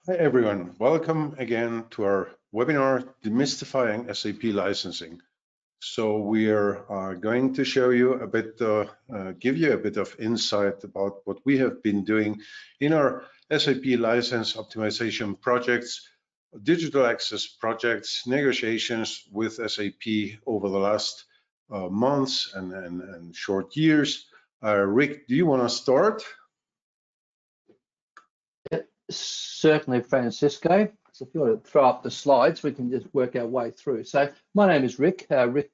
Hi everyone, welcome again to our webinar, Demystifying SAP Licensing. So we are going to show you a bit, give you a bit of insight about what we have been doing in our SAP license optimization projects, digital access projects, negotiations with SAP over the last months and short years. Rick, do you want to start? Certainly, Francisco. So if you want to throw up the slides, we can just work our way through. So my name is Rick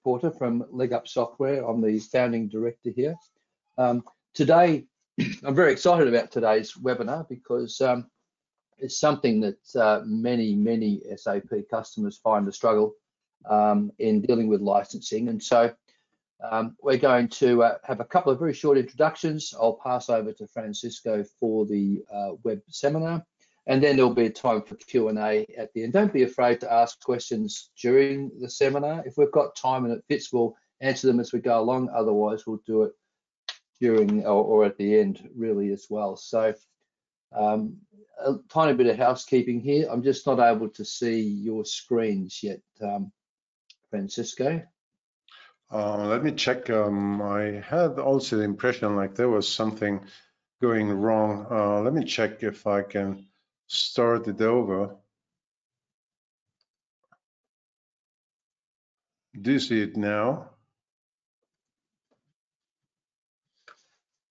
Porter from Leg Up Software. I'm the founding director here. Today, I'm very excited about today's webinar because it's something that many SAP customers find a struggle in dealing with licensing. And so we're going to have a couple of very short introductions. I'll pass over to Francisco for the web seminar, and then there'll be a time for Q&A at the end. Don't be afraid to ask questions during the seminar. If we've got time and it fits, we'll answer them as we go along. Otherwise, we'll do it during or at the end, really, as well. So a tiny bit of housekeeping here. I'm just not able to see your screens yet, Francisco. Let me check. I had also the impression like there was something going wrong. Let me check if I can start it over. Do you see it now?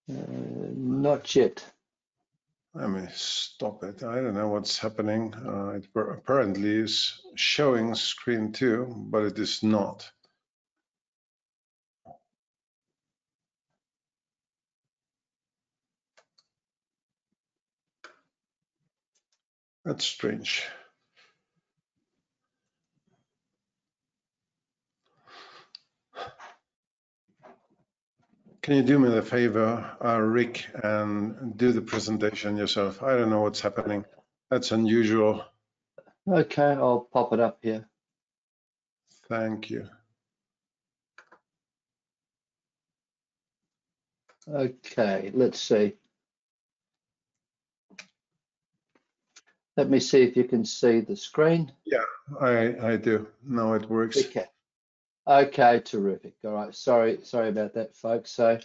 Not yet. Let me stop it. I don't know what's happening. It apparently is showing screen two, but it is not. That's strange. Can you do me the favor, Rick, and do the presentation yourself? I don't know what's happening. That's unusual. Okay, I'll pop it up here. Thank you. Okay, let's see. Let me see if you can see the screen. Yeah, I do. Now it works. Okay, terrific. All right, sorry about that, folks. So,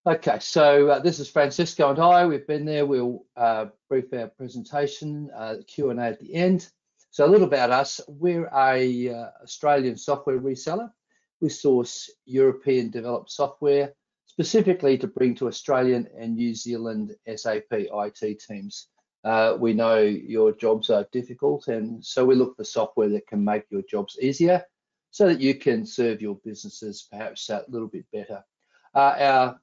okay, so this is Francisco and I. We've been there. We'll brief our presentation, Q&A at the end. So a little about us. We're a Australian software reseller. We source European developed software specifically to bring to Australian and New Zealand SAP IT teams. We know your jobs are difficult, and so we look for software that can make your jobs easier so that you can serve your businesses perhaps a little bit better. Our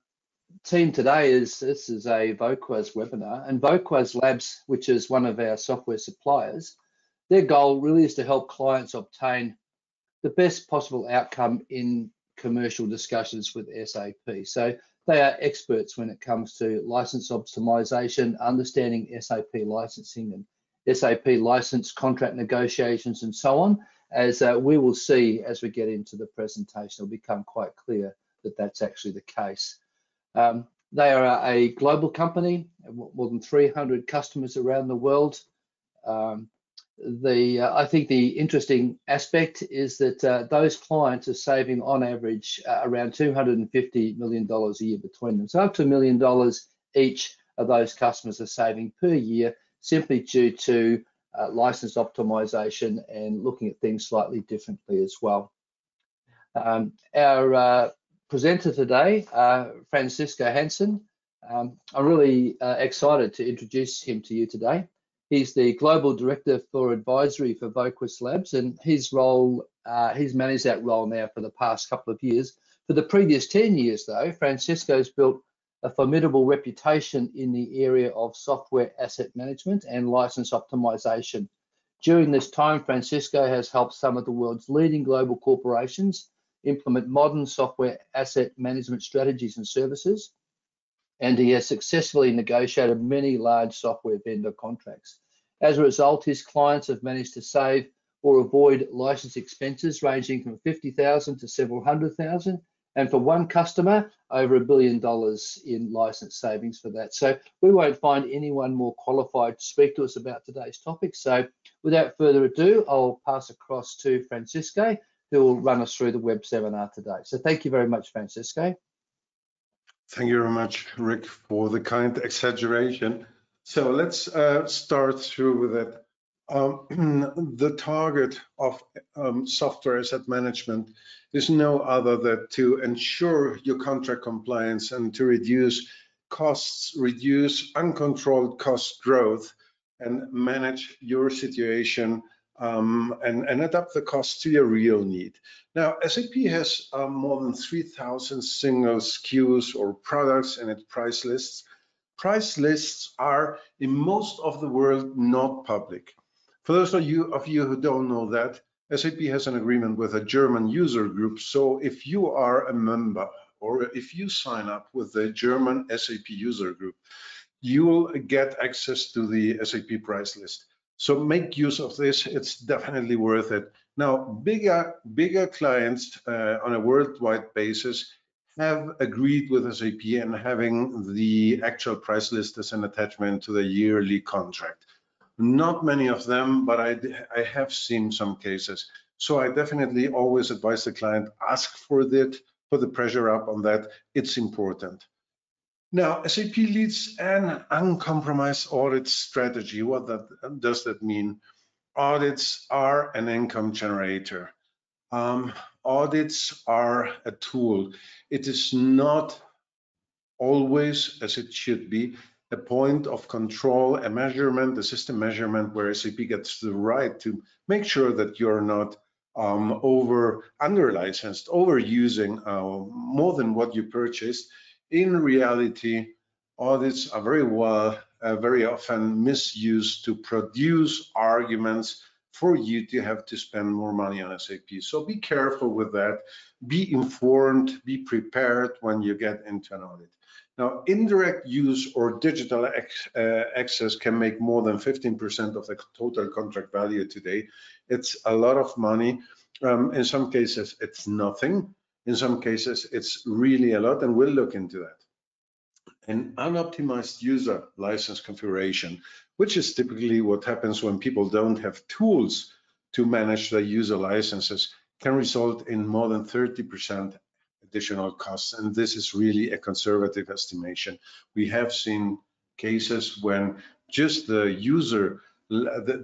team today this is a Voquas webinar, and Voquas Labs, which is one of our software suppliers, their goal really is to help clients obtain the best possible outcome in commercial discussions with SAP. So they are experts when it comes to license optimization, understanding SAP licensing and SAP license contract negotiations and so on. As we will see as we get into the presentation, it'll become quite clear that that's actually the case. They are a global company, more than 300 customers around the world. I think the interesting aspect is that those clients are saving on average around $250 million a year between them. So up to $1 million each of those customers are saving per year simply due to license optimization and looking at things slightly differently as well. Our presenter today, Francisco Hansen. I'm really excited to introduce him to you today. He's the Global Director for Advisory for Voquas Labs, and his role, he's managed that role now for the past couple of years. For the previous 10 years, though, Francisco's built a formidable reputation in the area of software asset management and license optimization. During this time, Francisco has helped some of the world's leading global corporations implement modern software asset management strategies and services, and he has successfully negotiated many large software vendor contracts. As a result, his clients have managed to save or avoid license expenses ranging from $50,000 to several $100,000, And for one customer, over $1 billion in license savings for that. So we won't find anyone more qualified to speak to us about today's topic. So without further ado, I'll pass across to Francisco, who will run us through the web seminar today. So thank you very much, Francisco. Thank you very much, Rick, for the kind exaggeration. So let's start through with it. The target of software asset management is no other than to ensure your contract compliance and to reduce costs, reduce uncontrolled cost growth, and manage your situation and adapt the cost to your real need. Now, SAP has more than 3,000 single SKUs or products in its price lists. Price lists are in most of the world not public. For those of you who don't know that, SAP has an agreement with a German user group. So if you are a member or if you sign up with the German SAP user group, you will get access to the SAP price list. So make use of this. It's definitely worth it. Now, bigger clients on a worldwide basis have agreed with SAP and having the actual price list as an attachment to the yearly contract. Not many of them, but I have seen some cases. So I definitely always advise the client, ask for that, put the pressure up on that. It's important. Now, SAP leads an uncompromised audit strategy. What does that mean? Audits are an income generator. Audits are a tool. It is not always, as it should be, a point of control, a measurement, a system measurement where SAP gets the right to make sure that you're not under-licensed, overusing more than what you purchased. In reality, audits are very often misused to produce arguments for you to have to spend more money on SAP. So be careful with that. Be informed, be prepared when you get into an audit. Now, indirect use or digital access can make more than 15% of the total contract value today. It's a lot of money. In some cases, it's nothing. In some cases, it's really a lot, and we'll look into that. An unoptimized user license configuration, which is typically what happens when people don't have tools to manage their user licenses, can result in more than 30% additional costs, and this is really a conservative estimation. We have seen cases when just the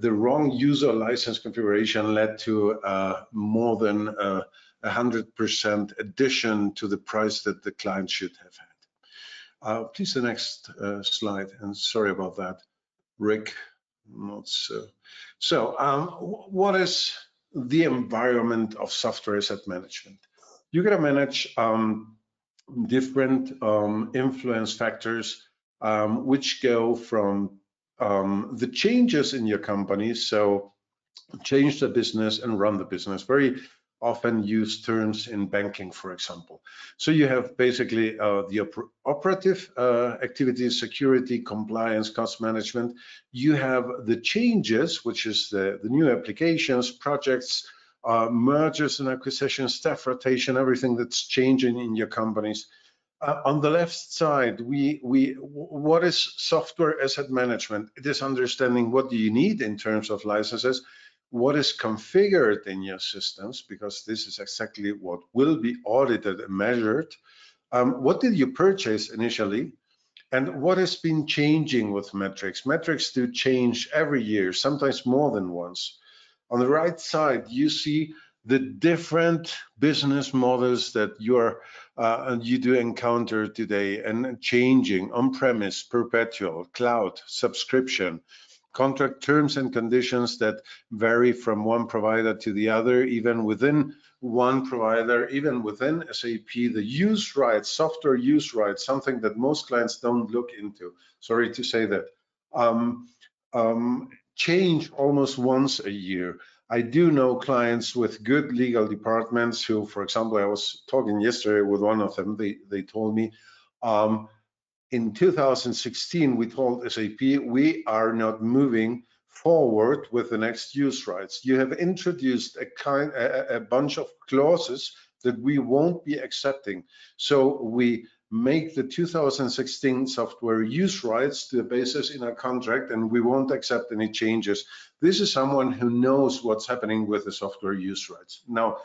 wrong user license configuration led to more than 100% addition to the price that the client should have had. Please, the next slide, and sorry about that, Rick. Not so. So, what is the environment of software asset management? You got to manage different influence factors, which go from the changes in your company. So change the business and run the business. Very often used terms in banking, for example. So you have basically the operative activities, security, compliance, cost management. You have the changes, which is the new applications, projects, mergers and acquisitions, staff rotation, everything that's changing in your companies. On the left side, what is software asset management? It is understanding what do you need in terms of licenses, what is configured in your systems, because this is exactly what will be audited and measured. What did you purchase initially? And what has been changing with metrics? Metrics do change every year, sometimes more than once. On the right side, you see the different business models that you do encounter today and changing: on-premise, perpetual, cloud, subscription, contract terms and conditions that vary from one provider to the other, even within one provider, even within SAP, the use rights, software use rights, something that most clients don't look into. Sorry to say that. Change almost once a year. I do know clients with good legal departments who, for example, I was talking yesterday with one of them, they told me, in 2016, we told SAP, we are not moving forward with the next use rights. You have introduced a bunch of clauses that we won't be accepting. So we make the 2016 software use rights to the basis in our contract, and we won't accept any changes. This is someone who knows what's happening with the software use rights. Now,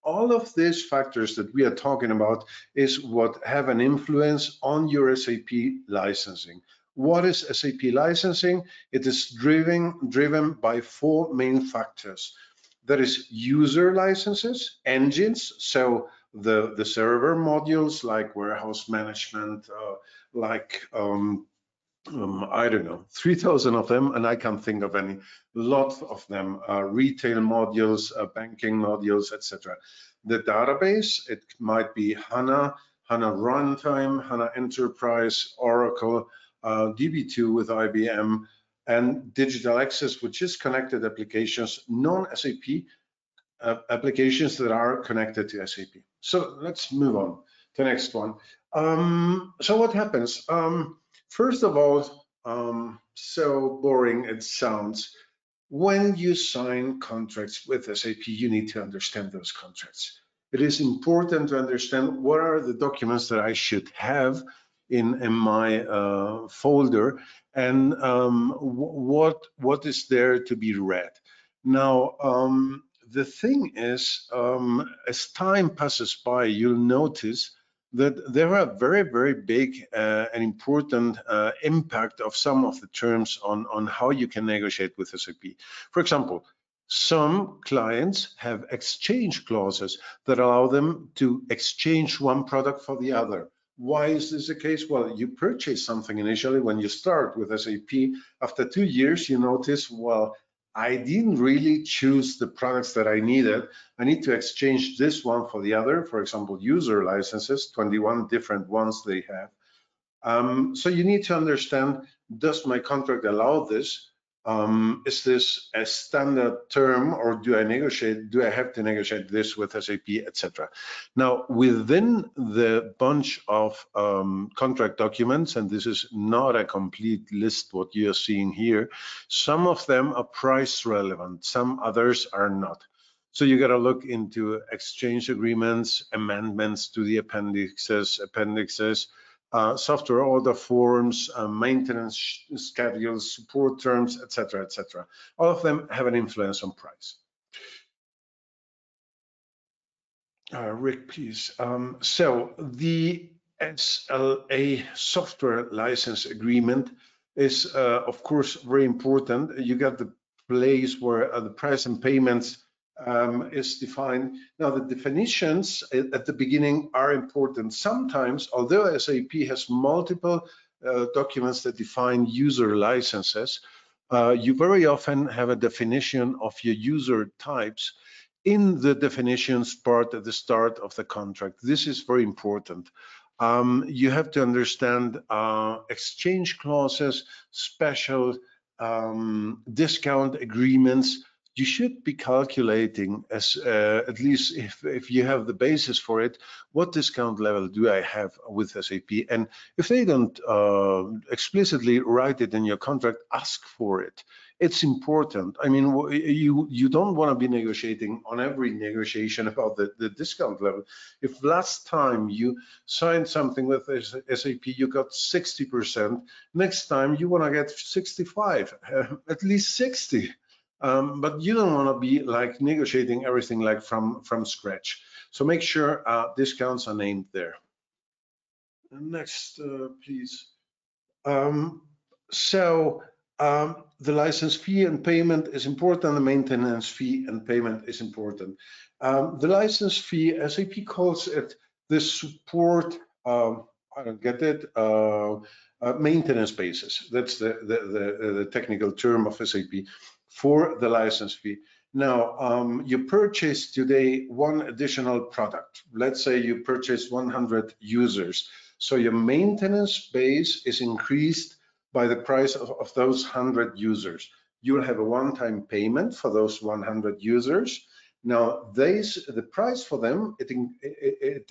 all of these factors that we are talking about is what have an influence on your SAP licensing. What is SAP licensing? It is driven by four main factors. That is user licenses, engines, so the server modules like warehouse management, I don't know, 3,000 of them, and I can't think of any. Lots of them, retail modules, banking modules, etc. The database, it might be HANA, HANA Runtime, HANA Enterprise, Oracle, DB2 with IBM, and digital access, which is connected applications, non-SAP applications that are connected to SAP. So let's move on to the next one. So what happens? First of all, so boring it sounds, when you sign contracts with SAP, you need to understand those contracts. It is important to understand what are the documents that I should have in my folder, and what is there to be read. Now, the thing is, as time passes by, you'll notice that there are very, very big and important impact of some of the terms on how you can negotiate with SAP. For example, some clients have exchange clauses that allow them to exchange one product for the other. Why is this the case? Well, you purchase something initially when you start with SAP. After 2 years, you notice, well, I didn't really choose the products that I needed. I need to exchange this one for the other. For example, user licenses, 21 different ones they have. So you need to understand, does my contract allow this? Is this a standard term, or do I negotiate? Do I have to negotiate this with SAP, etc.? Now, within the bunch of contract documents, and this is not a complete list what you are seeing here, some of them are price relevant, some others are not. So you got to look into exchange agreements, amendments to the appendixes, software order forms, maintenance schedules, support terms, etc., etc. All of them have an influence on price. Rick, please. So the SLA software license agreement is, of course, very important. You got the place where the price and payments is defined. Now, the definitions at the beginning are important. Sometimes, although SAP has multiple documents that define user licenses, you very often have a definition of your user types in the definitions part at the start of the contract. This is very important. You have to understand exchange clauses, special discount agreements. You should be calculating, as at least if you have the basis for it, what discount level do I have with SAP? And if they don't explicitly write it in your contract, ask for it. It's important. I mean, you don't want to be negotiating on every negotiation about the discount level. If last time you signed something with SAP, you got 60%, next time you want to get 65, at least 60. But you don't want to be like negotiating everything like from scratch. So make sure discounts are named there. Next, please. The license fee and payment is important. The maintenance fee and payment is important. The license fee, SAP calls it the support. I don't get it. Maintenance basis. That's the technical term of SAP for the license fee. Now, you purchase today one additional product. Let's say you purchase 100 users. So your maintenance base is increased by the price of those 100 users. You'll have a one-time payment for those 100 users. Now, the price for them, it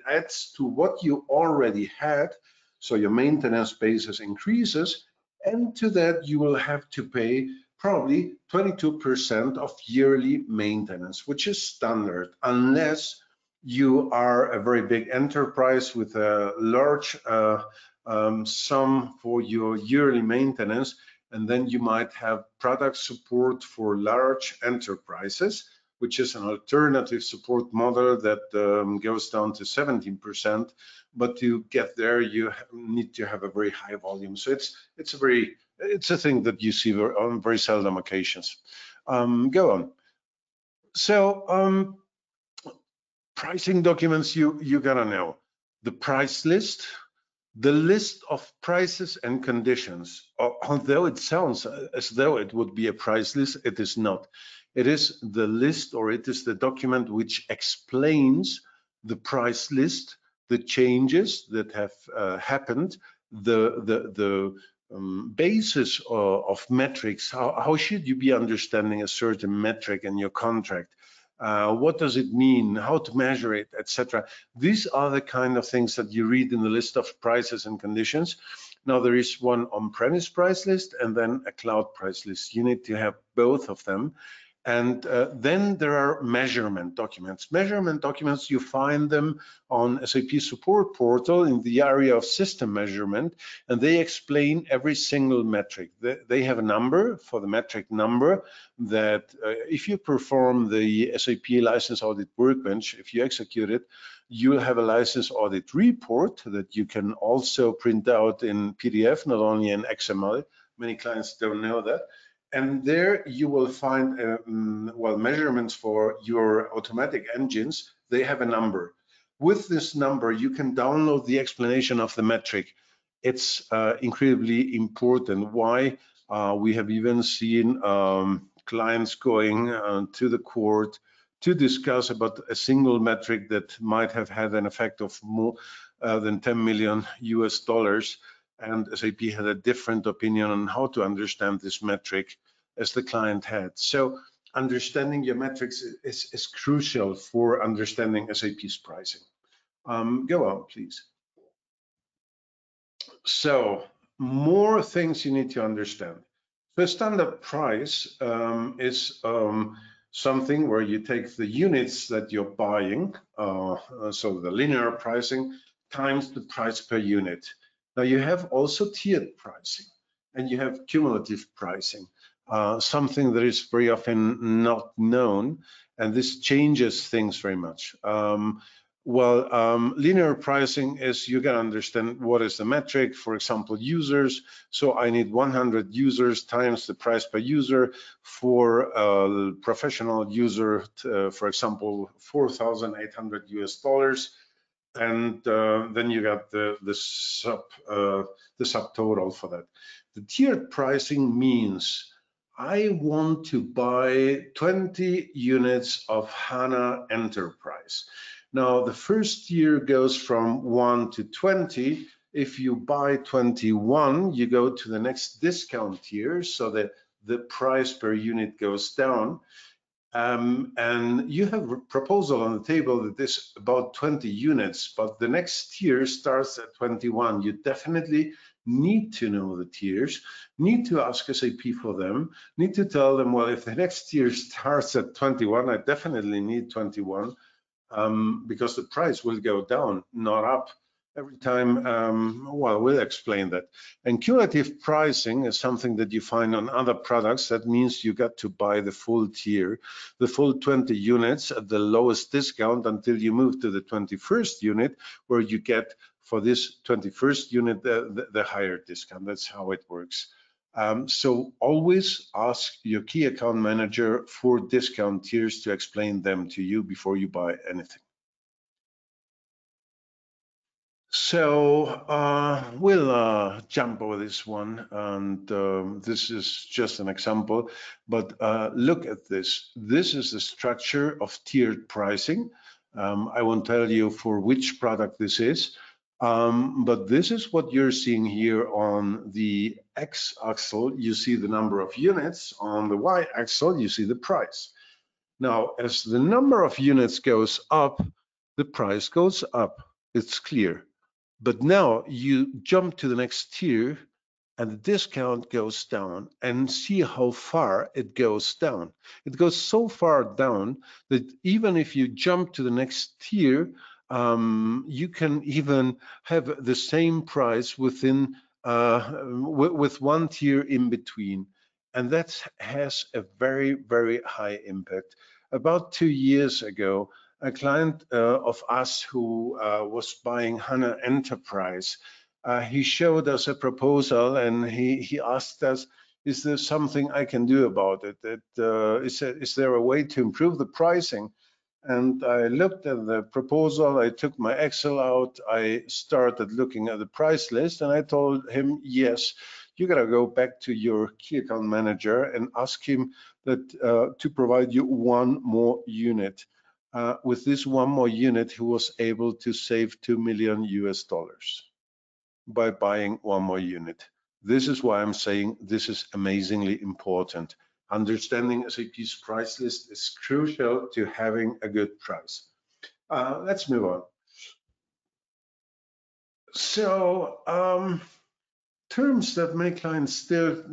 adds to what you already had. So your maintenance basis increases, and to that you will have to pay probably 22% of yearly maintenance, which is standard, unless you are a very big enterprise with a large sum for your yearly maintenance, and then you might have product support for large enterprises, which is an alternative support model that goes down to 17%. But to get there, you need to have a very high volume. So it's a thing that you see on very seldom occasions. Go on. So pricing documents, you gotta know the price list, the list of prices and conditions. Although it sounds as though it would be a price list, it is not. It is the list, or it is the document which explains the price list, the changes that have happened, the basis of metrics. How should you be understanding a certain metric in your contract? What does it mean? How to measure it, etc. These are the kind of things that you read in the list of prices and conditions. Now there is one on-premise price list and then a cloud price list. You need to have both of them. And then there are measurement documents. Measurement documents, you find them on SAP support portal in the area of system measurement, and they explain every single metric. They have a number for the metric number that if you perform the SAP license audit workbench, if you execute it, you'll have a license audit report that you can also print out in PDF, not only in XML. Many clients don't know that. And there you will find measurements for your automatic engines. They have a number. With this number, you can download the explanation of the metric. It's incredibly important. Why? We have even seen clients going to the court to discuss about a single metric that might have had an effect of more than 10 million US dollars. And SAP had a different opinion on how to understand this metric as the client had. So understanding your metrics is crucial for understanding SAP's pricing. Go on, please. So more things you need to understand. The standard price is something where you take the units that you're buying, so the linear pricing times the price per unit. Now you have also tiered pricing and you have cumulative pricing, something that is very often not known, and this changes things very much. Linear pricing is you can understand what is the metric, for example, users. So I need 100 users times the price per user. For a professional user, for example, 4,800 US dollars. And then you got the subtotal for that. The tiered pricing means I want to buy 20 units of HANA Enterprise. Now, the first tier goes from 1 to 20. If you buy 21, you go to the next discount tier so that the price per unit goes down. And you have a proposal on the table that is about 20 units, but the next tier starts at 21. You definitely need to know the tiers, need to ask SAP for them, need to tell them, well, if the next tier starts at 21, I definitely need 21 because the price will go down, not up. Every time, we'll explain that. And cumulative pricing is something that you find on other products. That means you got to buy the full tier, the full 20 units at the lowest discount until you move to the 21st unit, where you get for this 21st unit the higher discount. That's how it works. So always ask your key account manager for discount tiers to explain them to you before you buy anything. So we'll jump over this one, and this is just an example, but look at this. This is the structure of tiered pricing. I won't tell you for which product this is, but this is what you're seeing here on the X-axis. You see the number of units. On the Y-axis, you see the price. Now, as the number of units goes up, the price goes up. It's clear. But now you jump to the next tier and the discount goes down, and see how far it goes down. It goes so far down that even if you jump to the next tier, you can even have the same price within with one tier in between. And that has a very, very high impact. About 2 years ago, a client of us who was buying HANA Enterprise, he showed us a proposal, and he asked us, is there something I can do about it? Is there a way to improve the pricing? And I looked at the proposal, I took my Excel out, I started looking at the price list, and I told him, yes, you gotta go back to your key account manager and ask him that to provide you one more unit. With this one more unit, he was able to save $2 million by buying one more unit. This is why I'm saying this is amazingly important. Understanding SAP's price list is crucial to having a good price. Let's move on. So, terms that many clients still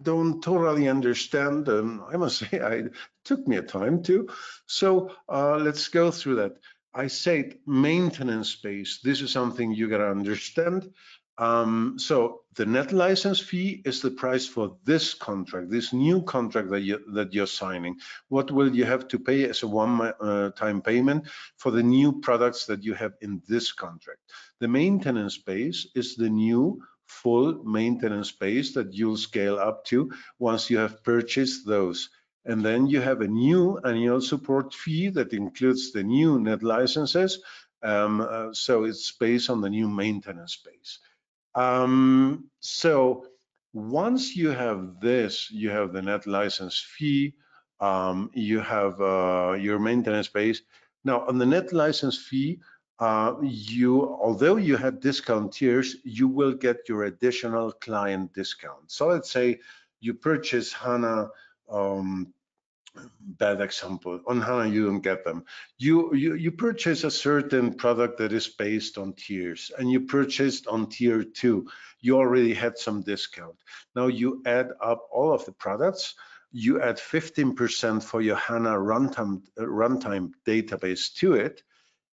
don't totally understand, and I must say it took me a time to. So let's go through that. I said maintenance base. This is something you gotta understand. So the net license fee is the price for this contract, this new contract that you're signing. What will you have to pay as a one-time payment for the new products that you have in this contract? The maintenance base is the new full maintenance base that you'll scale up to once you have purchased those. And then you have a new annual support fee that includes the new net licenses. So it's based on the new maintenance base. So once you have this, you have the net license fee, you have your maintenance base. Now on the net license fee, although you had discount tiers, you will get your additional client discount. So let's say you purchase HANA, bad example, on HANA you don't get them. You purchase a certain product that is based on tiers, and you purchased on tier 2, you already had some discount. Now you add up all of the products, you add 15% for your HANA runtime database to it,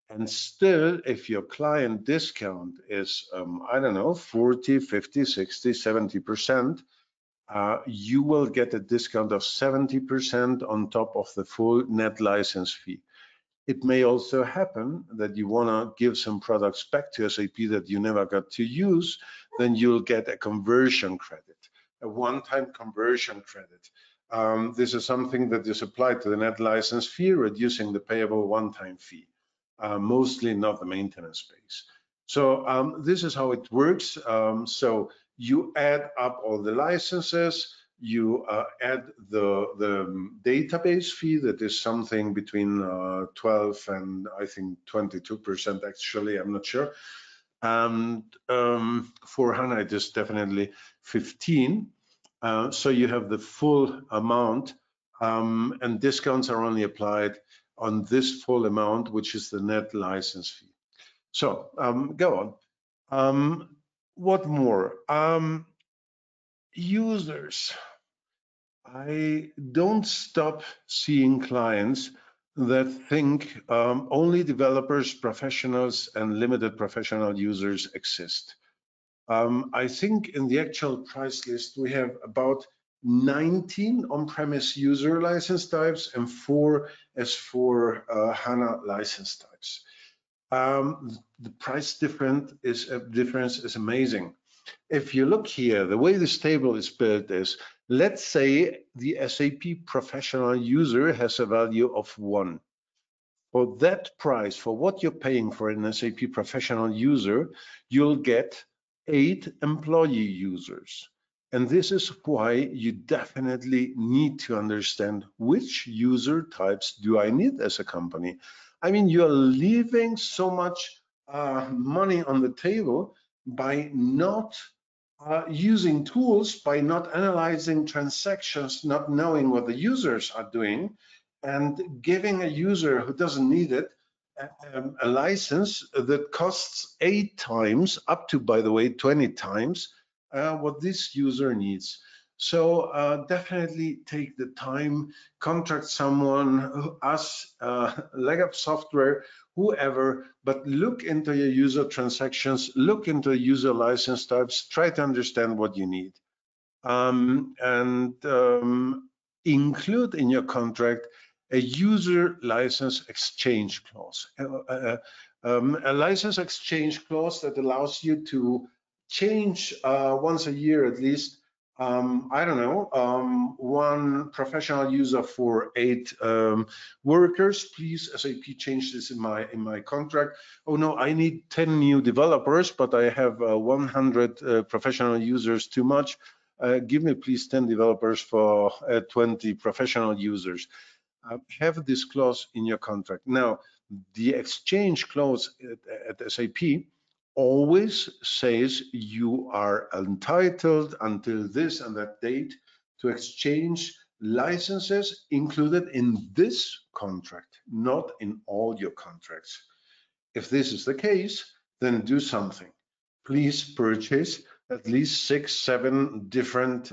and still, if your client discount is, I don't know, 40, 50, 60, 70%, you will get a discount of 70% on top of the full net license fee. It may also happen that you want to give some products back to SAP that you never got to use, then you'll get a conversion credit, a one-time conversion credit. This is something that is applied to the net license fee, reducing the payable one-time fee, mostly not the maintenance base. So this is how it works. So you add up all the licenses, you add the database fee that is something between 12 and I think 22% actually, I'm not sure. And for HANA it is definitely 15. So you have the full amount, and discounts are only applied on this full amount, which is the net license fee. So go on. What more? Users. I don't stop seeing clients that think only developers, professionals, and limited professional users exist. I think in the actual price list, we have about 19 on-premise user license types and 4 S4 HANA license types. The price difference is amazing. If you look here, the way this table is built is, let's say the SAP professional user has a value of 1. For that price, for what you're paying for an SAP professional user, you'll get 8 employee users. And this is why you definitely need to understand which user types do I need as a company. I mean, you're leaving so much money on the table by not using tools, by not analyzing transactions, not knowing what the users are doing, and giving a user who doesn't need it a license that costs 8 times, up to, by the way, 20 times what this user needs. So definitely take the time, contract someone, us, leg up software, whoever, but look into your user transactions, look into user license types, try to understand what you need. And include in your contract a user license exchange clause, a license exchange clause that allows you to change once a year at least. I don't know, one professional user for 8 workers. Please, SAP, change this in my contract. Oh no, I need 10 new developers, but I have 100 professional users too much. Give me please 10 developers for 20 professional users. Have this clause in your contract. Now, the exchange clause at SAP always says you are entitled until this and that date to exchange licenses included in this contract, not in all your contracts. If this is the case, then do something. Please purchase at least 6, 7 different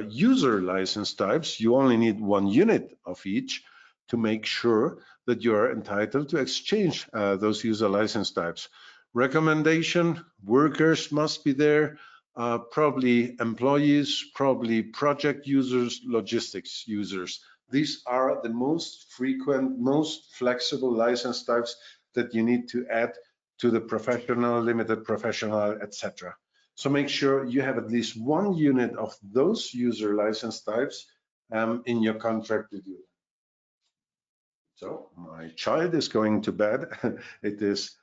user license types. You only need 1 unit of each to make sure that you are entitled to exchange those user license types. Recommendation, workers must be there, probably employees, probably project users, logistics users. These are the most frequent, most flexible license types that you need to add to the professional, limited professional, etc. So make sure you have at least 1 unit of those user license types in your contract to do. So my child is going to bed. It is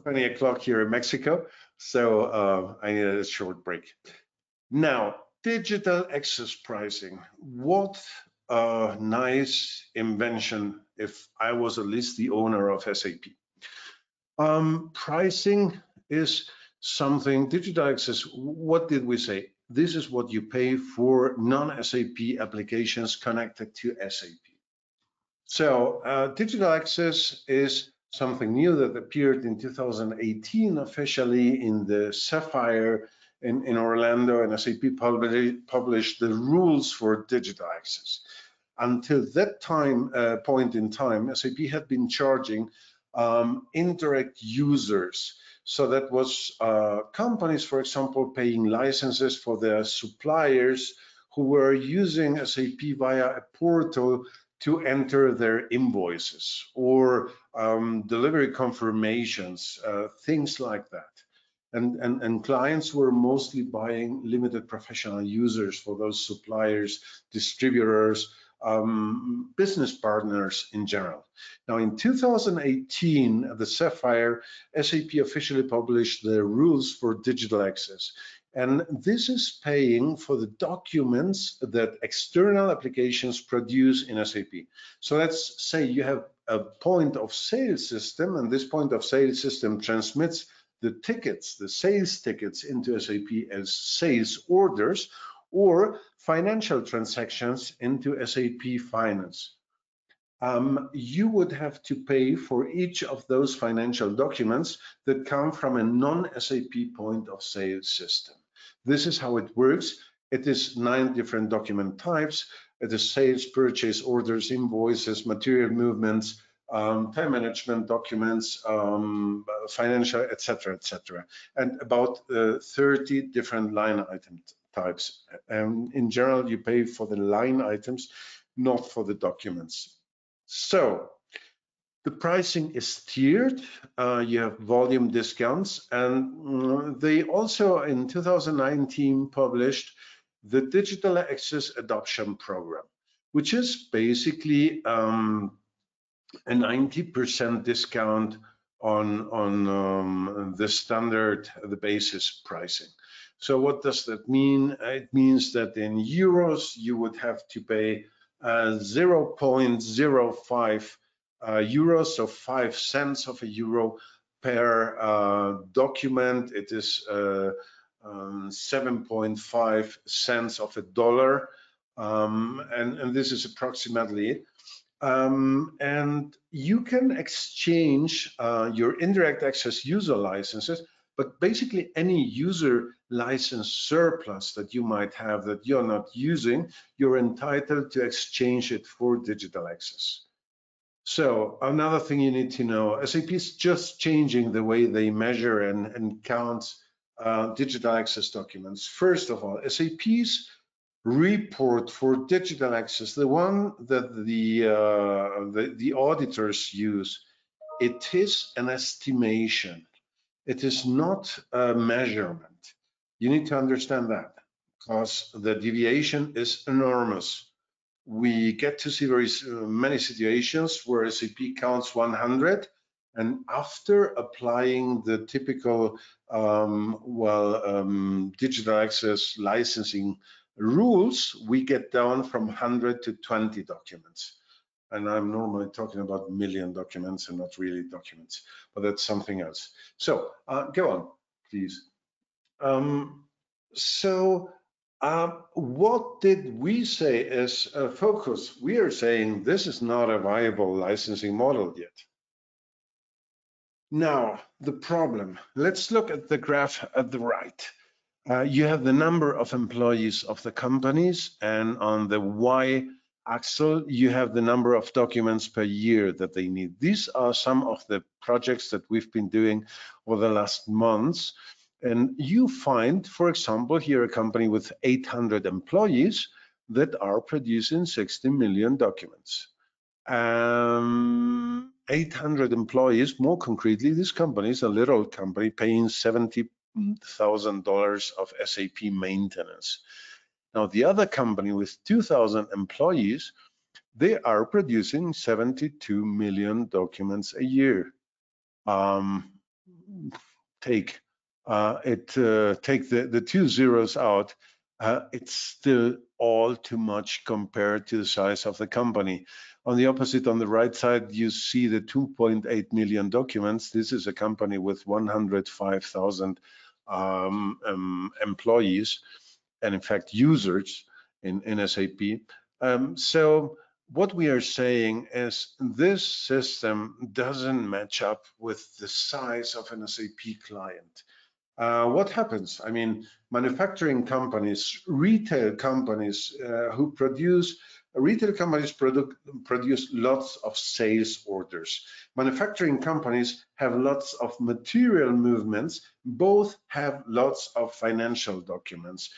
20 o'clock here in Mexico, so I need a short break. Now, digital access pricing. What a nice invention if I was at least the owner of SAP. Pricing is something, digital access, what did we say? This is what you pay for non-SAP applications connected to SAP. So digital access is something new that appeared in 2018 officially in the Sapphire in Orlando, and SAP published the rules for digital access. Until that point in time, SAP had been charging indirect users. So that was companies, for example, paying licenses for their suppliers who were using SAP via a portal to enter their invoices or delivery confirmations, things like that. And clients were mostly buying limited professional users for those suppliers, distributors, business partners in general. Now, in 2018, the Sapphire, SAP officially published the rules for digital access. And this is paying for the documents that external applications produce in SAP. So let's say you have a point of sale system, and this point of sale system transmits the tickets, the sales tickets into SAP as sales orders or financial transactions into SAP Finance. You would have to pay for each of those financial documents that come from a non-SAP point of sale system. This is how it works. It is 9 different document types. It is sales, purchase, orders, invoices, material movements, time management documents, financial, etc., etc., and about 30 different line item types. In general, you pay for the line items, not for the documents. So the pricing is tiered. You have volume discounts, and they also in 2019 published the Digital Access Adoption Program, which is basically a 90% discount on the standard, the basis pricing. So what does that mean? It means that in euros, you would have to pay 0.05 euros, so 5 cents of a euro per document. It is 7.5 cents of a dollar, and this is approximately it. And you can exchange your indirect access user licenses, but basically any user license surplus that you might have that you're not using, you're entitled to exchange it for digital access. So another thing you need to know, SAP is just changing the way they measure and count digital access documents. First of all, SAP's report for digital access, the one that the auditors use, it is an estimation. It is not a measurement. You need to understand that because the deviation is enormous. We get to see very many situations where SAP counts 100, and after applying the typical digital access licensing rules, we get down from 100 to 20 documents. And I'm normally talking about million documents and not really documents, but that's something else. So go on, please. What did we say as a focus? We are saying this is not a viable licensing model yet. Now, the problem. Let's look at the graph at the right. You have the number of employees of the companies, and on the y-axis, you have the number of documents per year that they need. These are some of the projects that we've been doing over the last months. And you find, for example, here a company with 800 employees that are producing 60 million documents. 800 employees, more concretely, this company is a little company paying $70,000 of SAP maintenance. Now, the other company with 2,000 employees, they are producing 72 million documents a year. Take the two zeros out, it's still all too much compared to the size of the company. On the opposite, on the right side, you see the 2.8 million documents. This is a company with 105,000 employees, and in fact, users in SAP. So what we are saying is this system doesn't match up with the size of an SAP client. What happens? I mean, manufacturing companies, retail companies produce lots of sales orders. Manufacturing companies have lots of material movements, both have lots of financial documents.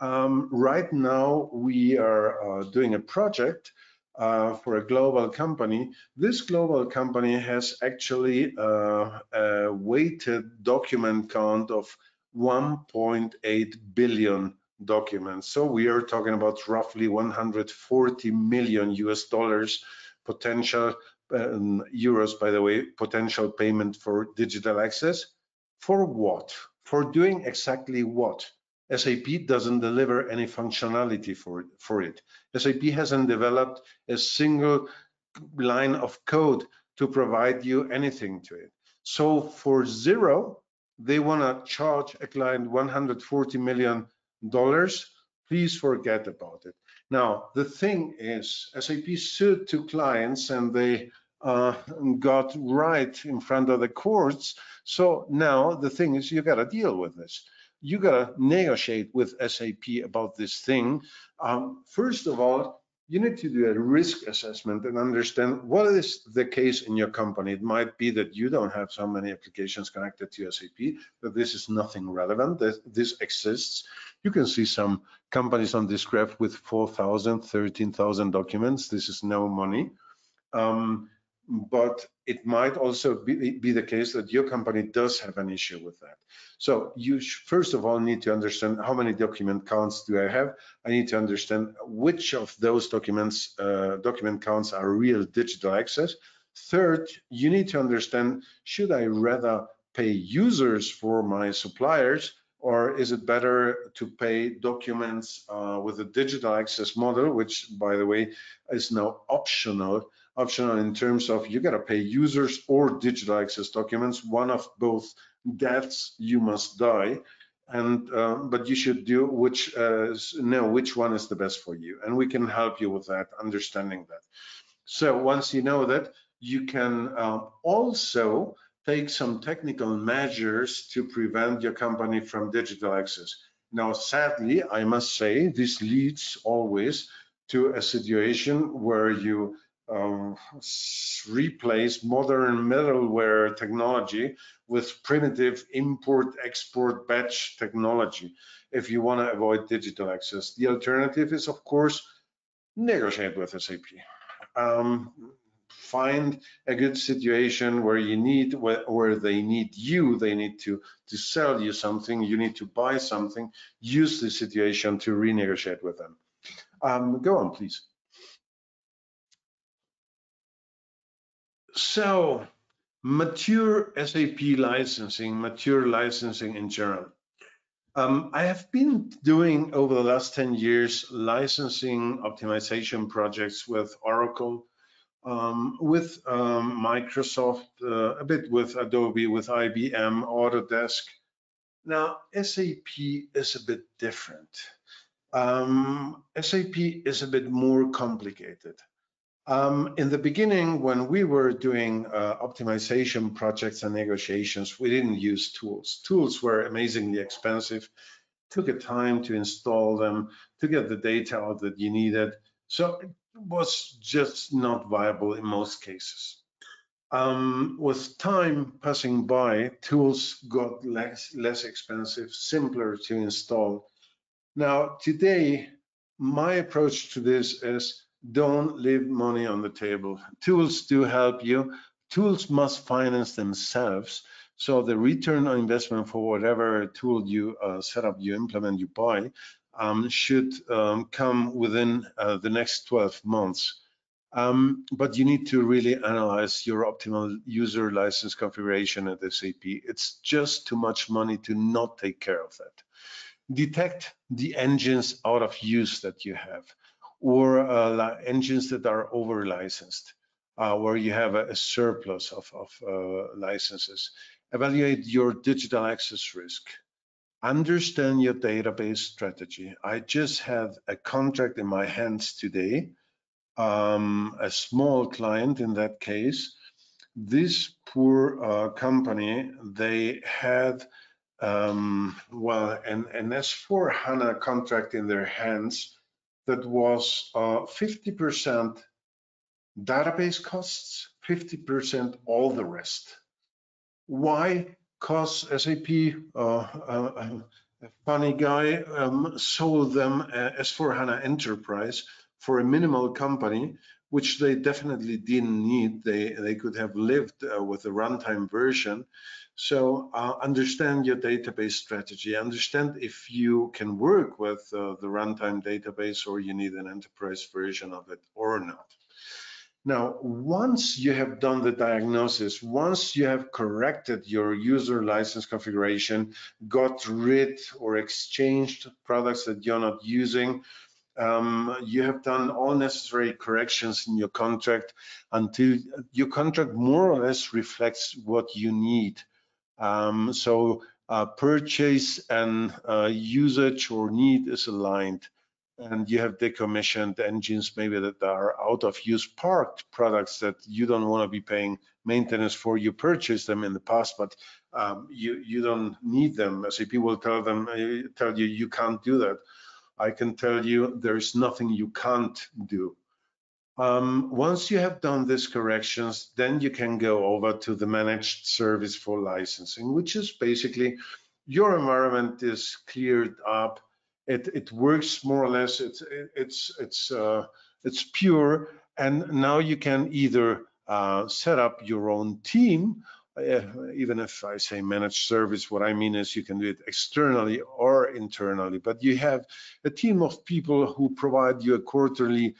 Right now, we are doing a project for a global company. This global company has actually a weighted document count of 1.8 billion documents. So we are talking about roughly 140 million US dollars potential, euros, by the way, potential payment for digital access. For what? For doing exactly what? SAP doesn't deliver any functionality for it. SAP hasn't developed a single line of code to provide you anything to it. So for zero, they want to charge a client $140 million. Please forget about it. Now, the thing is, SAP sued two clients and they got right in front of the courts. So now the thing is, you got to deal with this. You got to negotiate with SAP about this thing. First of all, you need to do a risk assessment and understand what is the case in your company. It might be that you don't have so many applications connected to SAP, that this is nothing relevant, that this exists. You can see some companies on this graph with 4,000, 13,000 documents. This is no money. But it might also be the case that your company does have an issue with that. So you first of all need to understand how many document counts do I have. I need to understand which of those document counts are real digital access. Third, you need to understand, should I rather pay users for my suppliers, or is it better to pay documents with a digital access model, which, by the way, is now optional in terms of you got to pay users or digital access documents. One of both deaths, you must die, and but you should do know which one is the best for you, and we can help you with that, understanding that. So once you know that, you can also take some technical measures to prevent your company from digital access. Now, sadly, I must say, this leads always to a situation where you replace modern middleware technology with primitive import-export batch technology if you want to avoid digital access. The alternative is, of course, negotiate with SAP. Find a good situation where you need, where they need you, they need to sell you something, you need to buy something, use the situation to renegotiate with them. Go on, please. So, mature SAP licensing, mature licensing in general. I have been doing over the last 10 years licensing optimization projects with Oracle, with Microsoft, a bit with Adobe, with IBM, Autodesk. Now, SAP is a bit different. SAP is a bit more complicated. In the beginning, when we were doing optimization projects and negotiations, we didn't use tools. Tools were amazingly expensive, took a time to install them, to get the data out that you needed. So it was just not viable in most cases. With time passing by, tools got less expensive, simpler to install. Now, today, my approach to this is don't leave money on the table. Tools do help you. Tools must finance themselves. So the return on investment for whatever tool you set up, you implement, you buy, should come within the next 12 months. But you need to really analyze your optimal user license configuration at SAP. It's just too much money to not take care of that. Detect the engines out of use that you have, or engines that are over licensed, where you have a surplus of licenses. Evaluate your digital access risk. Understand your database strategy. I just had a contract in my hands today, a small client in that case. This poor company, they had well, an S/4HANA contract in their hands that was 50% database costs, 50% all the rest. Why? Because SAP, a funny guy, sold them S/4HANA Enterprise for a minimal company, which they definitely didn't need. They could have lived with a runtime version. So understand your database strategy. Understand if you can work with the runtime database or you need an enterprise version of it or not. Now, once you have done the diagnosis, once you have corrected your user license configuration, got rid or exchanged products that you're not using, you have done all necessary corrections in your contract until your contract more or less reflects what you need. So purchase and usage or need is aligned, and you have decommissioned engines maybe that are out of use, parked products that you don't want to be paying maintenance for. You purchased them in the past, but you don't need them. SAP will tell you you can't do that. I can tell you there's nothing you can't do. Once you have done these corrections, then you can go over to the managed service for licensing, which is basically your environment is cleared up. It works more or less. It's pure, and now you can either set up your own team. Even if I say managed service, what I mean is you can do it externally or internally, but you have a team of people who provide you a quarterly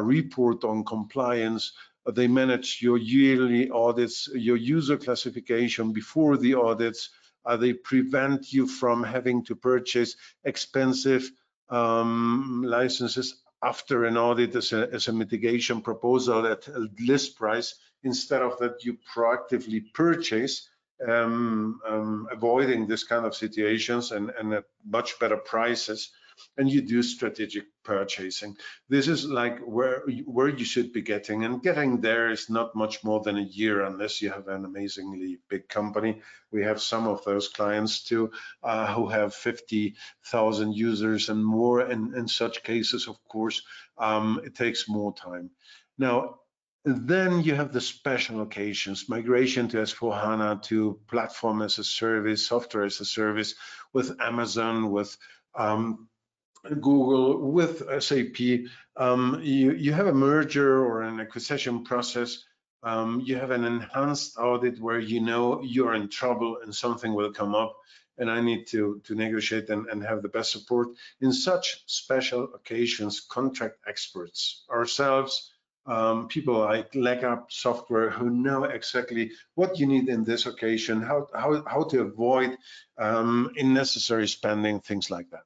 report on compliance. They manage your yearly audits, your user classification before the audits. They prevent you from having to purchase expensive licenses after an audit as a mitigation proposal at a list price. Instead of that, you proactively purchase, avoiding this kind of situations and at much better prices. and you do strategic purchasing. This is like where you should be getting, and getting there is not much more than a year unless you have an amazingly big company. We have some of those clients too who have 50,000 users and more, and in such cases, of course, it takes more time. Now, then you have the special occasions, migration to S/4HANA, to platform as a service, software as a service, with Amazon, with Google, with SAP. You have a merger or an acquisition process. You have an enhanced audit where you know you're in trouble and something will come up, and I need to negotiate and have the best support. In such special occasions, contract experts, ourselves, people like leg up software who know exactly what you need in this occasion, how to avoid unnecessary spending, things like that.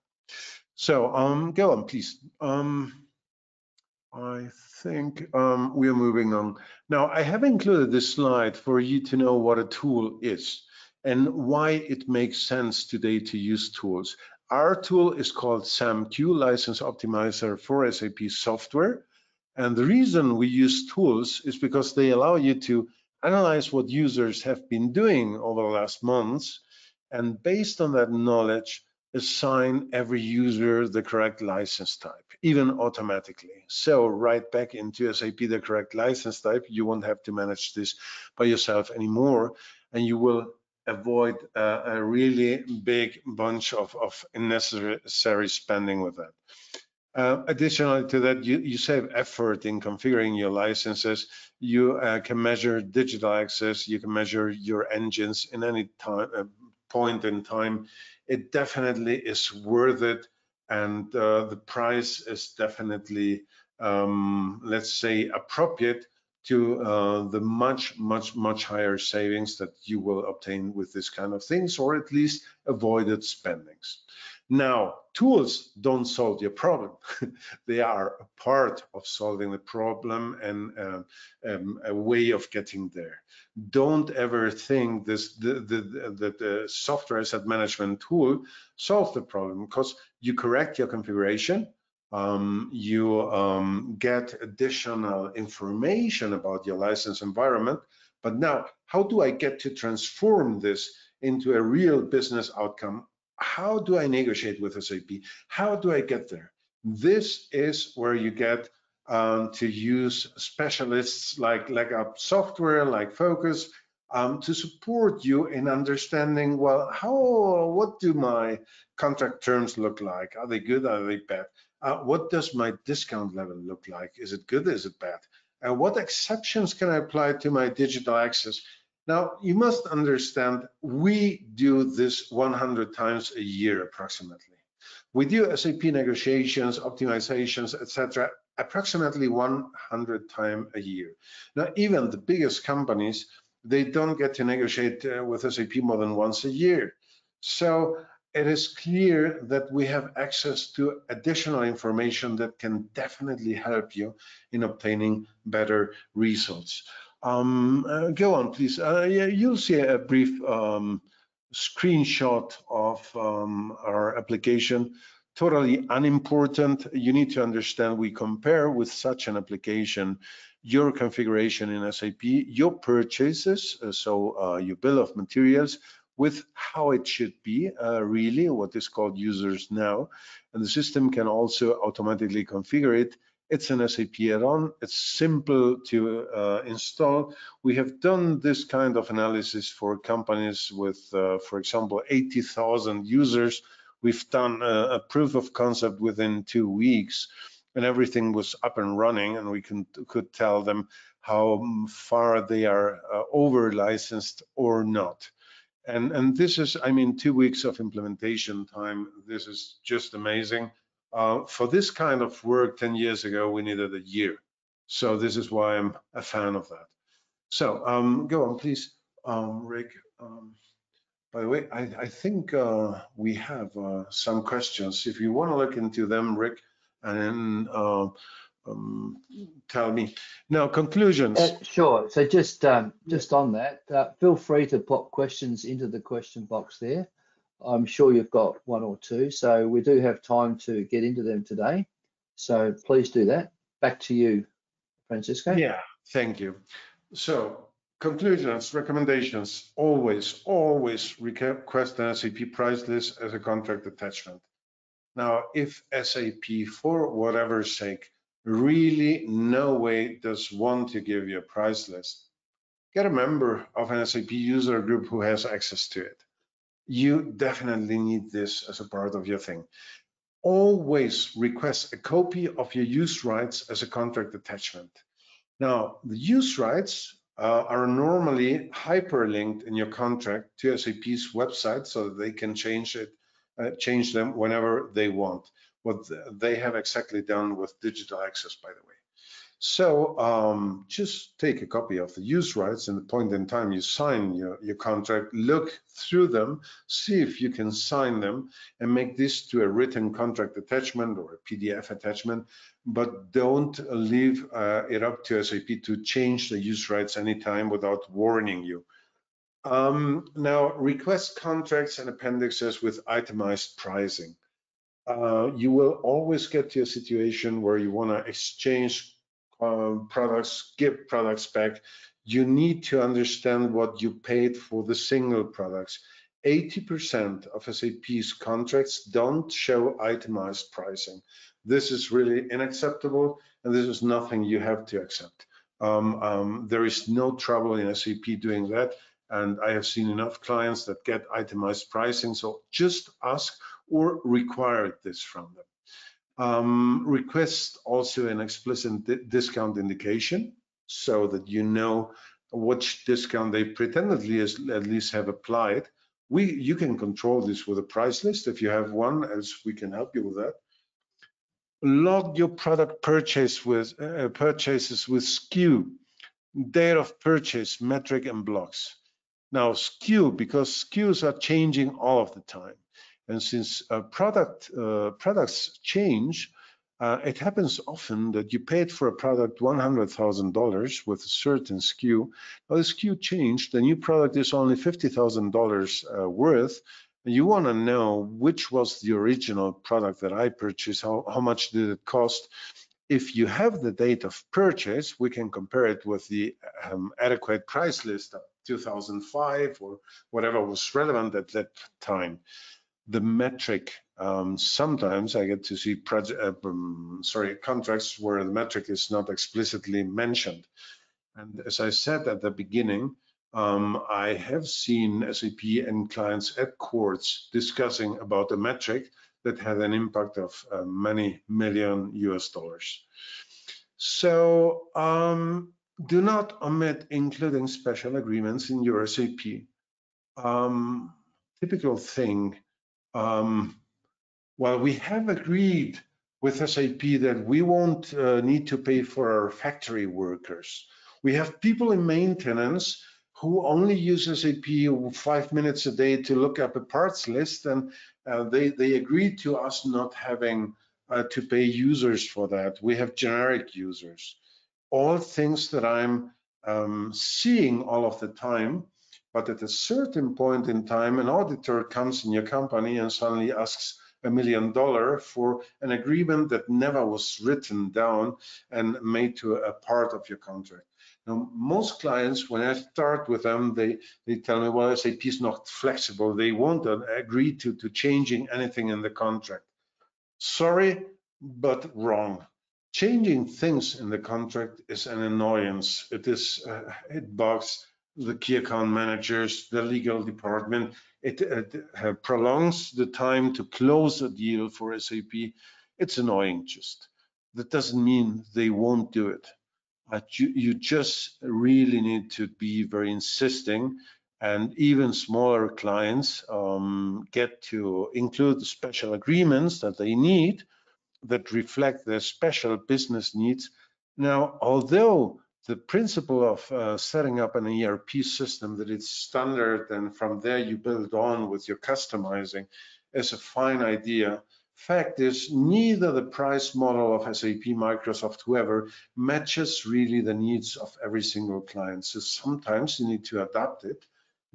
So go on, please. I think we are moving on. Now, I have included this slide for you to know what a tool is and why it makes sense today to use tools. Our tool is called SAMQ, License Optimizer for SAP Software. And the reason we use tools is because they allow you to analyze what users have been doing over the last months, and based on that knowledge, assign every user the correct license type, even automatically. So right back into SAP the correct license type. You won't have to manage this by yourself anymore, and you will avoid a really big bunch of unnecessary spending with that. Additionally to that, you save effort in configuring your licenses. You can measure digital access. You can measure your engines in any time, point in time. It definitely is worth it, and the price is definitely, let's say, appropriate to the much higher savings that you will obtain with this kind of things, or at least avoided spendings. Now, tools don't solve your problem. They are a part of solving the problem and a way of getting there. Don't ever think the software asset management tool solves the problem, because you correct your configuration, you get additional information about your license environment. But now, how do I get to transform this into a real business outcome? How do I negotiate with SAP? How do I get there? This is where you get to use specialists like Leg Up Software, like Focus, to support you in understanding, well, what do my contract terms look like? Are they good? Are they bad? What does my discount level look like? Is it good? Is it bad? What exceptions can I apply to my digital access? Now, you must understand, we do this 100 times a year approximately. We do SAP negotiations, optimizations, etc., approximately 100 times a year. Now, even the biggest companies, they don't get to negotiate with SAP more than once a year. So it is clear that we have access to additional information that can definitely help you in obtaining better results. Go on, please. You'll see a brief screenshot of our application. Totally unimportant. You need to understand we compare with such an application your configuration in SAP, your purchases, so your bill of materials, with how it should be, really, what is called users now. And the system can also automatically configure it. It's an SAP add-on. It's simple to install. We have done this kind of analysis for companies with, for example, 80,000 users. We've done a proof of concept within 2 weeks, and everything was up and running, and we could tell them how far they are over licensed or not. And this is, I mean, 2 weeks of implementation time. This is just amazing. For this kind of work 10 years ago, we needed a year. So this is why I'm a fan of that. So go on, please, Rick. By the way, I think we have some questions. If you want to look into them, Rick, and then tell me. Now, conclusions. Sure. So just on that, feel free to pop questions into the question box there. I'm sure you've got one or two, so we do have time to get into them today. So please do that. Back to you, Francisco. Yeah, thank you. So conclusions, recommendations, always request an SAP price list as a contract attachment. Now, if SAP, for whatever sake, really no way does want to give you a price list, get a member of an SAP user group who has access to it. You definitely need this as a part of your thing. Always request a copy of your use rights as a contract attachment. Now, the use rights are normally hyperlinked in your contract to SAP's website so that they can change them whenever they want. What they have exactly done with digital access, by the way. So just take a copy of the use rights, and the point in time you sign your contract, look through them, see if you can sign them, and make this to a written contract attachment or a PDF attachment, but don't leave it up to SAP to change the use rights anytime without warning you. Now, request contracts and appendixes with itemized pricing. You will always get to a situation where you want to exchange products, give products back. You need to understand what you paid for the single products. 80% of SAP's contracts don't show itemized pricing. This is really unacceptable, and this is nothing you have to accept. There is no trouble in SAP doing that, and I have seen enough clients that get itemized pricing, so just ask or require this from them. Request also an explicit discount indication so that you know which discount they pretendedly at least have applied. You can control this with a price list if you have one, as we can help you with that. Log your product purchases with SKU, date of purchase, metric, and blocks. Now SKU, because SKUs are changing all of the time. And since products change, it happens often that you paid for a product $100,000 with a certain SKU. Now the SKU changed, the new product is only $50,000 worth. And you want to know which was the original product that I purchased, how much did it cost. If you have the date of purchase, we can compare it with the adequate price list of 2005 or whatever was relevant at that time. The metric, sometimes I get to see contracts where the metric is not explicitly mentioned. And as I said at the beginning, I have seen SAP and clients at courts discussing about a metric that had an impact of many million US dollars. So do not omit including special agreements in your SAP. Typical thing. Well, we have agreed with SAP that we won't need to pay for our factory workers. We have people in maintenance who only use SAP 5 minutes a day to look up a parts list, and they agreed to us not having to pay users for that. We have generic users. All things that I'm seeing all of the time, but at a certain point in time, an auditor comes in your company and suddenly asks $1 million for an agreement that never was written down and made to a part of your contract. Now, most clients, when I start with them, they tell me, well, SAP is not flexible. They won't agree to changing anything in the contract. Sorry, but wrong. Changing things in the contract is an annoyance. It bugs the key account managers, the legal department. It prolongs the time to close a deal for SAP. It's annoying just. That doesn't mean they won't do it. But you just really need to be very insisting, and even smaller clients get to include the special agreements that they need that reflect their special business needs. Now, although the principle of setting up an ERP system that it's standard and from there you build on with your customizing is a fine idea, fact is neither the price model of SAP, Microsoft, whoever matches really the needs of every single client. So sometimes you need to adapt it,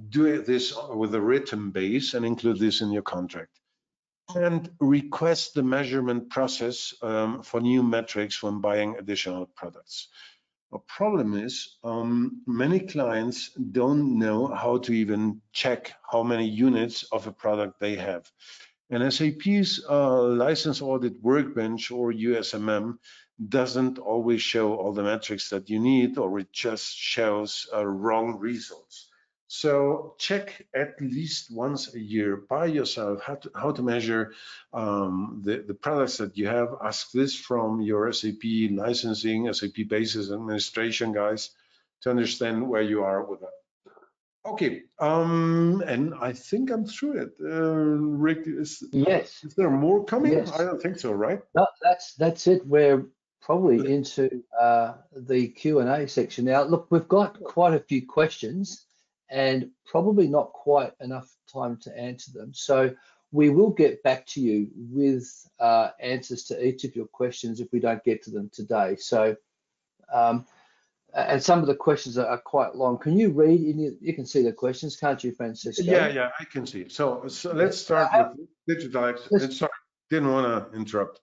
do this with a written base and include this in your contract. And request the measurement process for new metrics when buying additional products. A problem is many clients don't know how to even check how many units of a product they have. And SAP's license audit workbench or USMM doesn't always show all the metrics that you need, or it just shows wrong results. So check at least once a year by yourself how to measure the products that you have. Ask this from your SAP licensing, SAP basis administration guys to understand where you are with that. Okay, and I think I'm through it. Rick, Yes. Is there more coming? Yes. I don't think so, right? No, that's it. We're probably into the Q&A section now. Look, we've got quite a few questions and probably not quite enough time to answer them. So we will get back to you with answers to each of your questions if we don't get to them today. So, and some of the questions are quite long. Can you read? You can see the questions, can't you, Francisco? Yeah, I can see. So let's start with digital access. Sorry, didn't want to interrupt.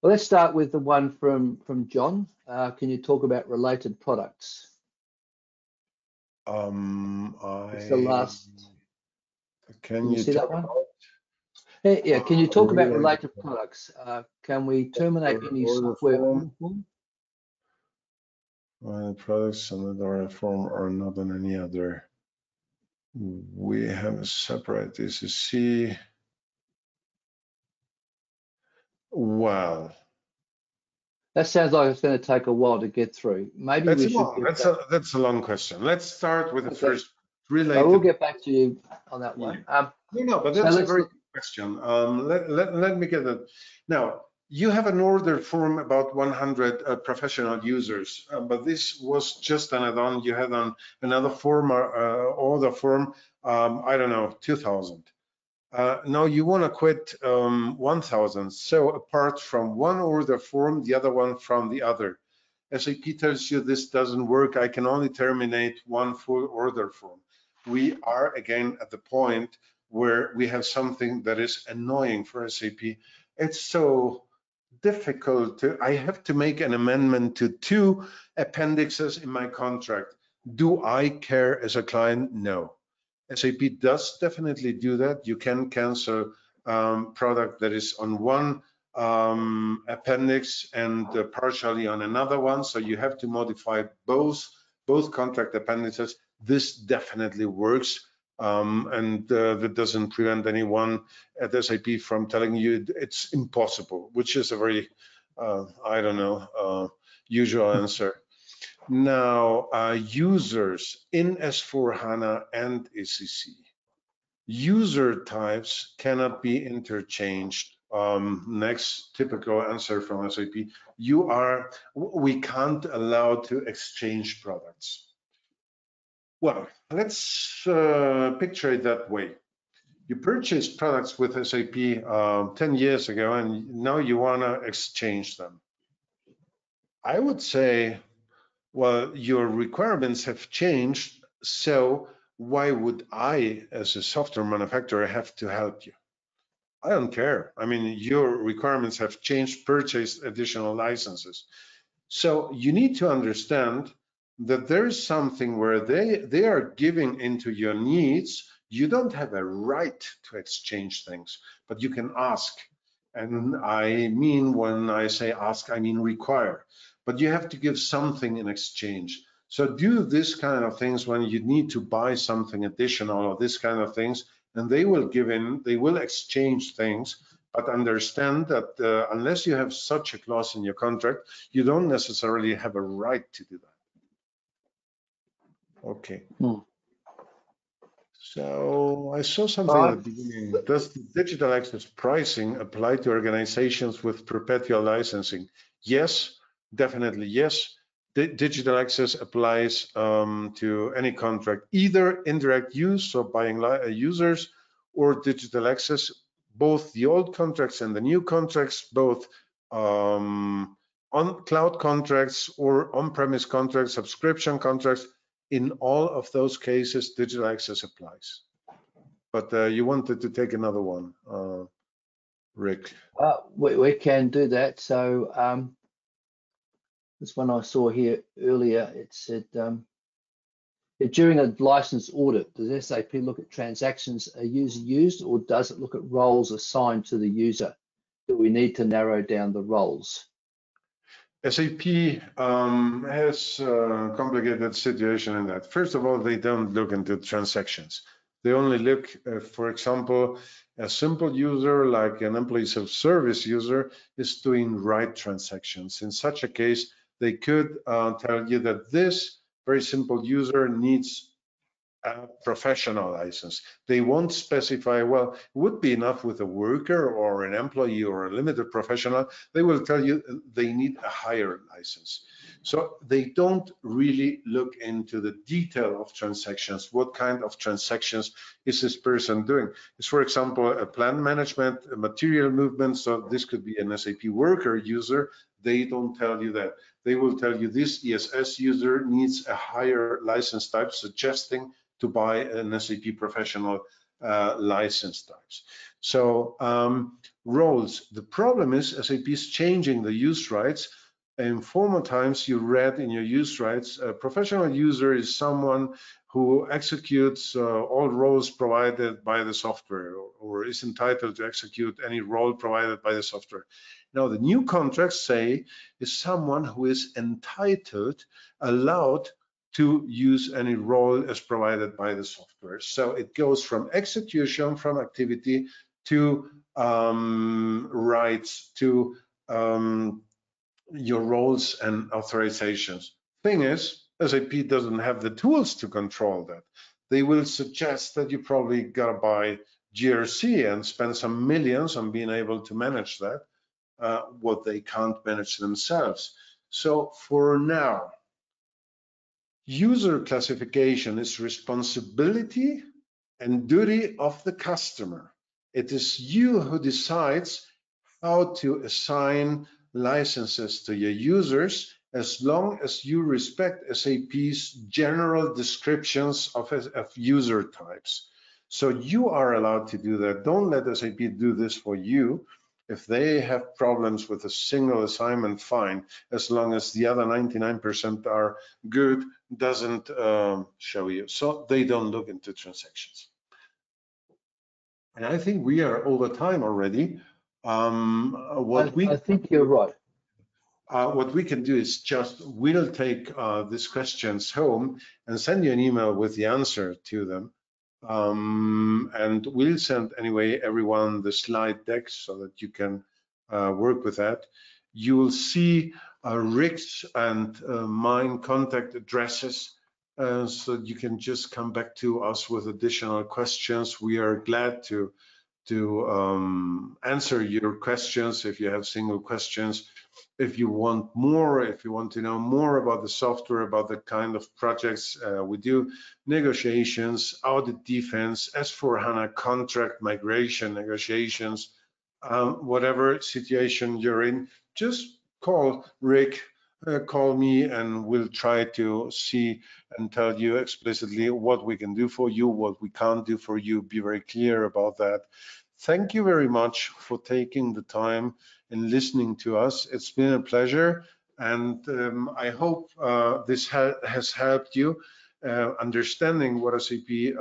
Well, let's start with the one from John. Can you talk about related products? It's the last. Can you see that one? about, yeah, can you talk about related products? Can we terminate any software form? Products on the form or not on any other. We have a separate ECC. Wow. That sounds like it's going to take a while to get through. Maybe that's we should. That's a long question. Let's start with the first related. So we'll get back to you on that one. No, but that's a very good question. Let me get it. Now, you have an order form about 100 professional users, but this was just an add-on. You had on another form, order form, I don't know, 2,000. Now you want to quit 1,000. So apart from one order form, the other one from the other. SAP tells you this doesn't work. I can only terminate one full order form. We are again at the point where we have something that is annoying for SAP. It's so difficult I have to make an amendment to 2 appendixes in my contract. Do I care as a client? No. SAP does definitely do that. You can cancel product that is on one appendix and partially on another one. So you have to modify both contract appendices. This definitely works. And that doesn't prevent anyone at SAP from telling you it's impossible, which is a very, I don't know, usual answer. Now, users in S/4HANA and ECC. User types cannot be interchanged. Next typical answer from SAP. We can't allow to exchange products. Well, let's picture it that way. You purchased products with SAP 10 years ago, and now you want to exchange them. I would say, well, your requirements have changed, so why would I, as a software manufacturer, have to help you? I don't care. I mean, your requirements have changed, purchased additional licenses. So you need to understand that there's something where they are giving into your needs. You don't have a right to exchange things, but you can ask. And I mean, when I say ask, I mean require. But you have to give something in exchange. So do this kind of things when you need to buy something additional or this kind of things, and they will exchange things. But understand that unless you have such a clause in your contract, you don't necessarily have a right to do that. Okay. So I saw something at the beginning. Does the digital access pricing apply to organizations with perpetual licensing? Yes, definitely yes. Digital access applies to any contract, either indirect use, so buying users, or digital access. Both the old contracts and the new contracts, both on cloud contracts or on-premise contracts, subscription contracts, in all of those cases, digital access applies. But you wanted to take another one, Rick. We can do that. So this one I saw here earlier, it said, during a license audit, does SAP look at transactions a user used, or does it look at roles assigned to the user? Do we need to narrow down the roles? SAP has a complicated situation in that. First of all, they don't look into transactions. They only look, for example, a simple user like an employee self-service user is doing write transactions. In such a case, they could tell you that this very simple user needs a professional license. They won't specify, well, it would be enough with a worker or an employee or a limited professional. They will tell you they need a higher license. So they don't really look into the detail of transactions. What kind of transactions is this person doing? It's, for example, a plan management, a material movement. So this could be an SAP worker user. They don't tell you that. They will tell you this ESS user needs a higher license type, suggesting to buy an SAP professional license types. So roles, the problem is SAP is changing the use rights. In former times, you read in your use rights, a professional user is someone who executes all roles provided by the software, or is entitled to execute any role provided by the software. Now, the new contracts say is someone who is entitled, allowed to use any role as provided by the software. So it goes from execution, from activity, to rights, to your roles and authorizations. Thing is, SAP doesn't have the tools to control that. They will suggest that you probably gotta buy GRC and spend some millions on being able to manage that, what they can't manage themselves. So for now, user classification is responsibility and duty of the customer. It is you who decides how to assign licenses to your users, as long as you respect SAP's general descriptions of user types. So you are allowed to do that. Don't let SAP do this for you. If they have problems with a single assignment, fine, as long as the other 99% are good, doesn't show you. So they don't look into transactions. And I think we are over time already. I think you're right. What we can do is we'll take these questions home and send you an email with the answer to them. And we'll send anyway everyone the slide deck so that you can work with that. You will see Rick's and mine contact addresses, so you can just come back to us with additional questions. We are glad to answer your questions if you have single questions. If you want more, if you want to know more about the software, about the kind of projects we do, negotiations, audit defense, S/4HANA contract migration negotiations, whatever situation you're in, just call Rick, call me, and we'll try to see and tell you explicitly what we can do for you, what we can't do for you. Be very clear about that. Thank you very much for taking the time and listening to us. It's been a pleasure, and I hope this has helped you understanding what SAP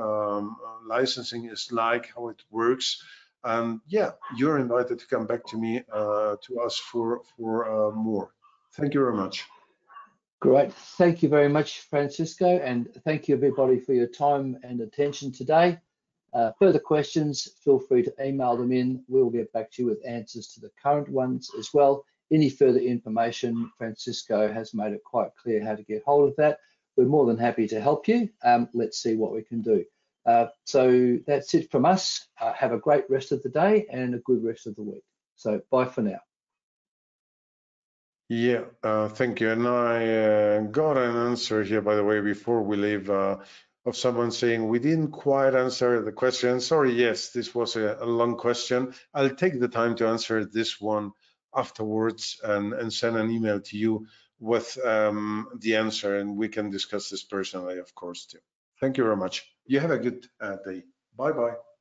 licensing is like, how it works. And yeah, you're invited to come back to me, to us for more. Thank you very much. Great. Thank you very much, Francisco, and thank you everybody for your time and attention today. Further questions, feel free to email them in. We'll get back to you with answers to the current ones as well. Any further information, Francisco has made it quite clear how to get hold of that. We're more than happy to help you. Let's see what we can do. So that's it from us. Have a great rest of the day and a good rest of the week. So bye for now. Yeah, thank you. And I got an answer here, by the way, before we leave, of someone saying we didn't quite answer the question. Sorry, yes, this was a long question. I'll take the time to answer this one afterwards and send an email to you with the answer, and we can discuss this personally, of course, too. Thank you very much. You have a good day. Bye-bye.